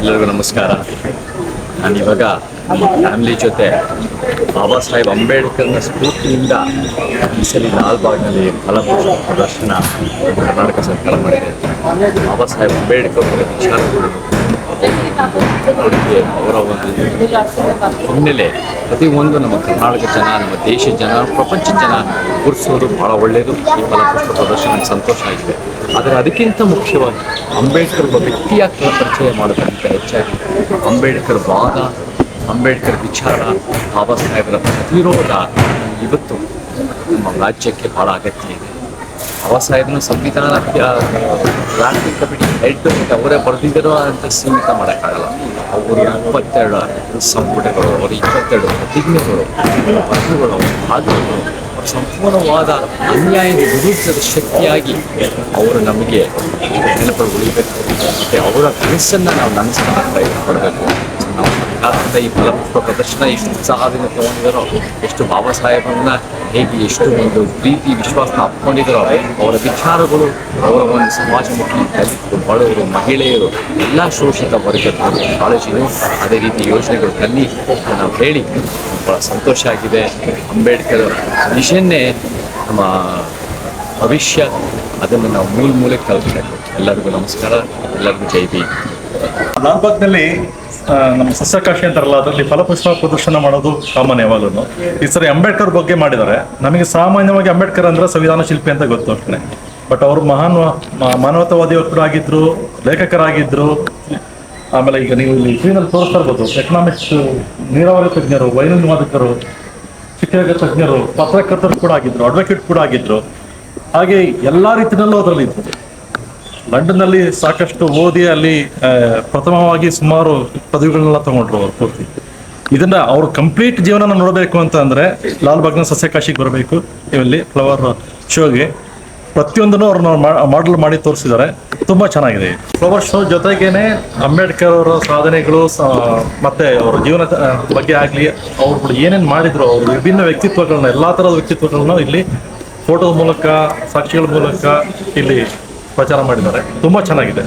ಎಲ್ಲರಿಗೂ ನಮಸ್ಕಾರ. ನಾನಿವಾಗ ಫ್ಯಾಮಿಲಿ ಜೊತೆ ಬಾಬಾ ಸಾಹೇಬ್ ಅಂಬೇಡ್ಕರ್ನ ಸ್ಫೂರ್ತಿಯಿಂದ ಈ ಸಲ ಲಾಲ್ಬಾಗ್ನಲ್ಲಿ ಫಲಪುಷ್ಪ ಪ್ರದರ್ಶನ ಕರ್ನಾಟಕ ಸರ್ಕಾರ ಮಾಡಿದೆ. ಬಾಬಾ ಸಾಹೇಬ್ ಅಂಬೇಡ್ಕರ್ ಅವರ ವಿಚಾರಗಳು, ಅವರ ಒಂದು ಹಿನ್ನೆಲೆ ಪ್ರತಿಯೊಂದು ನಮ್ಮ ಕರ್ನಾಟಕ ಜನ, ನಮ್ಮ ದೇಶದ ಜನ, ಪ್ರಪಂಚದ ಜನ ಗುರುತಿಸೋದು ಭಾಳ ಒಳ್ಳೆಯದು. ಈ ಫಲಪುಷ್ಪ ಪ್ರದರ್ಶನ ಸಂತೋಷ ಆಗಿದೆ. ಆದರೆ ಅದಕ್ಕಿಂತ ಮುಖ್ಯವಾಗಿ ಅಂಬೇಡ್ಕರ್ ಒಬ್ಬ ವ್ಯಕ್ತಿಯಾಗಿ ಪರಿಚಯ ಮಾಡೋದಕ್ಕಿಂತ ಹೆಚ್ಚಾಗಿ ಅಂಬೇಡ್ಕರ್ ವಾದ, ಅಂಬೇಡ್ಕರ್ ವಿಚಾರ, ಬಾಬಾ ಸಾಹೇಬರ ಪ್ರತಿರೋಧ ಇವತ್ತು ನಮ್ಮ ರಾಜ್ಯಕ್ಕೆ ಭಾಳ ಅಗತ್ಯ ಇದೆ. ಬಾಬಾ ಸಾಹೇಬನ ಸಂವಿಧಾನ ರಾಷ್ಟ್ರೀಯ ಕಮಿಟಿ ಹೆಡ್ ಅವರೇ ಬರೆದಿದ್ದಾರೋ ಅಂತ ಸೀಮಿತ ಮಾಡೋಕ್ಕಾಗಲ್ಲ. ಅವರು 22 ಸಂಪುಟಗಳು, ಅವರು 22 ಪ್ರತಿಜ್ಞೆಗಳು, ಪತ್ರಗಳು, ಭಾಗಗಳು, ಸಂಪೂರ್ಣವಾದ ಅನ್ಯಾಯದ ವಿರುದ್ಧದ ಶಕ್ತಿಯಾಗಿ ಅವರು ನಮಗೆ ನೆನಪು ಉಳಿಬೇಕು. ಮತ್ತು ಅವರ ಕನಸನ್ನು ನಾವು ನನಸ್ಕೊಳ್ಳೋಕೆ ಪ್ರಯತ್ನ ಪಡಬೇಕು. ನಾವು ಸರ್ಕಾರದ ಈ ಫಲಪುಷ್ಪ ಪ್ರದರ್ಶನ ಎಷ್ಟು ಉತ್ಸಾಹದಿಂದ ತಗೊಂಡಿದ್ದಾರೋ, ಎಷ್ಟು ಬಾಬಾ ಸಾಹೇಬರನ್ನ ಹೇಗೆ ಎಷ್ಟು ಒಂದು ಪ್ರೀತಿ ವಿಶ್ವಾಸನ ಅಪ್ಕೊಂಡಿದ್ದಾರೋ, ಅವರ ವಿಚಾರಗಳು, ಅವರ ಒಂದು ಸಮಾಜಮುಖಿ ದಲಿತರು, ಬಡವರು, ಮಹಿಳೆಯರು, ಎಲ್ಲ ಶೋಷಿತ ವರ್ಗದವರು ಕಾಳಜಿನೂ ಅದೇ ರೀತಿ ಯೋಜನೆಗಳು ತನ್ನಿ ನಾವು ಹೇಳಿ ಭಾಳ ಸಂತೋಷ ಆಗಿದೆ. ಅಂಬೇಡ್ಕರ್ ವಿಷನ್ನೇ ನಮ್ಮ ಭವಿಷ್ಯ, ಅದನ್ನು ನಾವು ಮೂಲಕ್ಕೆ ತಲುಪಬೇಕು. ಎಲ್ಲರಿಗೂ ನಮಸ್ಕಾರ, ಎಲ್ಲರಿಗೂ ಜೈ ಭೀಮ್. ಲಾಲ್ಬಾಗ್ನಲ್ಲಿ ನಮ್ಮ ಸಸ್ಯಕಾಶಿ ಅಂತಾರಲ್ಲ, ಅದರಲ್ಲಿ ಫಲಪುಷ್ಪ ಪ್ರದರ್ಶನ ಮಾಡೋದು ಕಾಮನ್ ಯಾವಾಗಲೂ. ಈ ಸರಿ ಅಂಬೇಡ್ಕರ್ ಬಗ್ಗೆ ಮಾಡಿದ್ದಾರೆ. ನಮಗೆ ಸಾಮಾನ್ಯವಾಗಿ ಅಂಬೇಡ್ಕರ್ ಅಂದ್ರೆ ಸಂವಿಧಾನ ಶಿಲ್ಪಿ ಅಂತ ಗೊತ್ತು ಅಷ್ಟೇ. ಬಟ್ ಅವರು ಮಾನವತಾವಾದಿಗಳು ಕೂಡ ಆಗಿದ್ರು, ಲೇಖಕರಾಗಿದ್ರು. ಆಮೇಲೆ ಈಗ ನೀವು ಇಲ್ಲಿ ಸ್ಕ್ರೀನಲ್ಲಿ ತೋರಿಸ್ತಾ ಇರ್ಬೋದು, ಎಕನಾಮಿಕ್ಸ್, ನೀರಾವರಿ ತಜ್ಞರು, ವೈಜ್ಞಾನಿಕರು, ಶಿಕ್ಷಕ ತಜ್ಞರು, ಪತ್ರಕರ್ತರು ಕೂಡ ಆಗಿದ್ರು, ಅಡ್ವೊಕೇಟ್ ಕೂಡ ಆಗಿದ್ರು. ಹಾಗೆ ಎಲ್ಲ ರೀತಿಯಲ್ಲೂ ಅದರಲ್ಲಿ ಇದ್ರು. ಲಂಡನ್ನಲ್ಲಿ ಸಾಕಷ್ಟು ಓದಿ ಅಲ್ಲಿ ಪ್ರಥಮವಾಗಿ ಸುಮಾರು ಪದವಿಗಳನ್ನೆಲ್ಲ ತಗೊಂಡ್ರು ಅವರು ಪೂರ್ತಿ. ಇದನ್ನ ಅವ್ರ ಕಂಪ್ಲೀಟ್ ಜೀವನ ನೋಡಬೇಕು ಅಂತ ಅಂದ್ರೆ ಲಾಲ್ಬಾಗ್ನ ಸಸ್ಯಕಾಶಿಗೆ ಬರಬೇಕು. ಇಲ್ಲಿ ಫ್ಲವರ್ ಶೋಗೆ ಪ್ರತಿಯೊಂದನ್ನು ಅವ್ರನ್ನ ಮಾಡೆಲ್ ಮಾಡಿ ತೋರಿಸಿದ್ದಾರೆ. ತುಂಬಾ ಚೆನ್ನಾಗಿದೆ. ಫ್ಲವರ್ ಶೋ ಜೊತೆಗೇನೆ ಅಂಬೇಡ್ಕರ್ ಅವರ ಸಾಧನೆಗಳು ಮತ್ತೆ ಅವರ ಜೀವನ ಬಗ್ಗೆ ಆಗ್ಲಿ, ಅವ್ರು ಏನೇನು ಮಾಡಿದ್ರು, ಅವ್ರ ವಿಭಿನ್ನ ವ್ಯಕ್ತಿತ್ವಗಳನ್ನ, ಎಲ್ಲಾ ತರದ ವ್ಯಕ್ತಿತ್ವಗಳನ್ನ ಇಲ್ಲಿ ಫೋಟೋ ಮೂಲಕ, ಸಾಕ್ಷಿಗಳ ಮೂಲಕ ಇಲ್ಲಿ ಪ್ರಚಾರ ಮಾಡಿದ್ದಾರೆ. ತುಂಬಾ ಚೆನ್ನಾಗಿದೆ.